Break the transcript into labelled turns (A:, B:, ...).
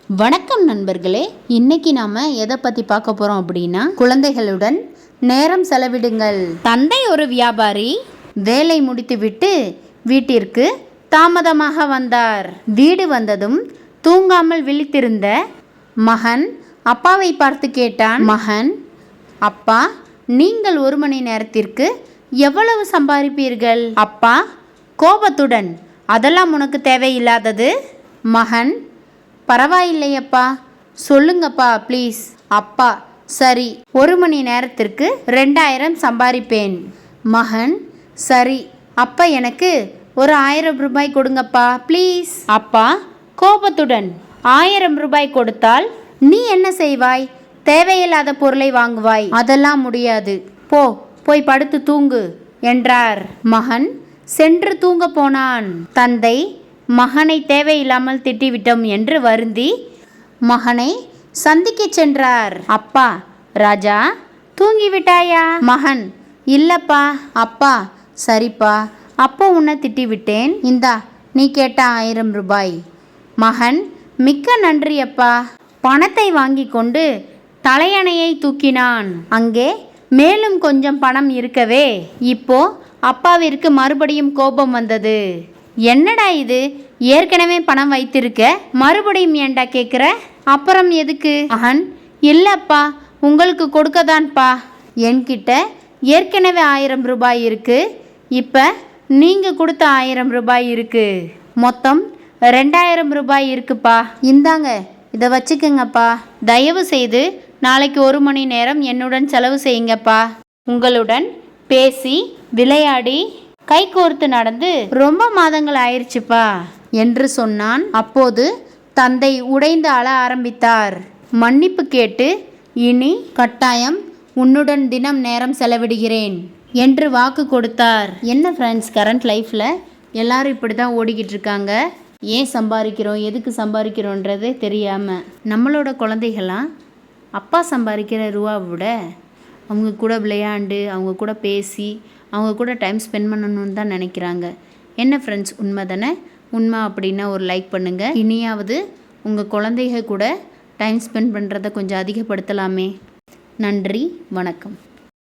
A: வணக்கம் நண்பர்களே, இன்னைக்கு நாம எதை பத்தி பார்க்க போறோம் அப்படின்னா, குழந்தைகளுடன் நேரம் செலவிடுங்கள். தந்தை ஒரு வியாபாரி. வேலை முடித்துவிட்டு வீட்டிற்கு தாமதமாக வந்தார். வீடு வந்ததும் தூங்காமல் விழித்திருந்த மகன் அப்பாவை பார்த்து கேட்டான். மகன், அப்பா, நீங்கள் 1 மணி நேரத்திற்கு எவ்வளவு சம்பாதிப்பீர்கள்? அப்பா கோபத்துடன், அதெல்லாம் உனக்கு தேவையில்லாதது. மகன், பரவாயில்லையப்பா, சொல்லுங்கப்பா ப்ளீஸ். அப்பா, சரி, 1 மணி நேரத்திற்கு 2000 சம்பாதிப்பேன். மகன், சரி, அப்பா எனக்கு ஒரு 1000 ரூபாய் கொடுங்கப்பா ப்ளீஸ். அப்பா கோபத்துடன், 1000 ரூபாய் கொடுத்தால் நீ என்ன செய்வாய்? தேவையில்லாத பொருளை வாங்குவாய். அதெல்லாம் முடியாது, போய் படுத்து தூங்கு என்றார். மகன் சென்று தூங்க போனான். தந்தை மகனை தேவையில்லாமல் திட்டிவிட்டோம் என்று வருந்தி மகனை சந்திக்க சென்றார். அப்பா, ராஜா தூங்கிவிட்டாயா? மகன், இல்லப்பா. அப்பா, சரிப்பா, அப்போ உன்னை திட்டிவிட்டேன், இந்தா நீ கேட்ட 1000 ரூபாய். மகன், மிக்க நன்றி அப்பா. பணத்தை வாங்கி கொண்டு தலையணையை தூக்கினான். அங்கே மேலும் கொஞ்சம் பணம் இருக்கவே இப்போ அப்பாவிற்கு மறுபடியும் கோபம் வந்தது. என்னடா இது, ஏற்கனவே பணம் வைத்திருக்க மறுபடியும் ஏண்டா கேட்குற? அப்புறம் எதுக்கு? மகன், இல்லப்பா, உங்களுக்கு கொடுக்கதான்ப்பா. என்கிட்ட ஏற்கனவே 1000 ரூபாய் இருக்கு. இப்போ நீங்கள் கொடுத்த 1000 ரூபாய் இருக்கு. மொத்தம் 2000 ரூபாய் இருக்குப்பா. இந்தாங்க, இதை வச்சுக்கோங்கப்பா. தயவு செய்து நாளைக்கு 1 மணி நேரம் என்னுடன் செலவு செய்யுங்கப்பா. உங்களுடன் பேசி விளையாடி கைகோர்த்து நடந்து ரொம்ப மாதங்கள் ஆயிடுச்சுப்பா என்று சொன்னான். அப்போது தந்தை உடைந்து அழ ஆரம்பித்தார். மன்னிப்பு கேட்டு, இனி கட்டாயம் உன்னுடன் தினம் நேரம் செலவிடுகிறேன் என்று வாக்கு கொடுத்தார். என்ன ஃப்ரெண்ட்ஸ், கரண்ட் லைஃப்பில் எல்லாரும் இப்படி தான் ஓடிக்கிட்டு இருக்காங்க. ஏன் சம்பாதிக்கிறோம், எதுக்கு சம்பாதிக்கிறோன்றதே தெரியாமல். நம்மளோட குழந்தைகளாம் அப்பா சம்பாதிக்கிற ரூபாவை விட அவங்க கூட விளையாண்டு, அவங்க கூட பேசி, அவங்க கூட டைம் ஸ்பெண்ட் பண்ணணும்னு தான் நினைக்கிறாங்க. என்ன ஃப்ரெண்ட்ஸ், உண்மை தானே? உண்மை அப்படின்னா ஒரு லைக் பண்ணுங்கள். இனியாவது உங்கள் குழந்தைக கூட டைம் ஸ்பெண்ட் பண்ணுறதை கொஞ்சம் அதிகப்படுத்தலாமே. நன்றி, வணக்கம்.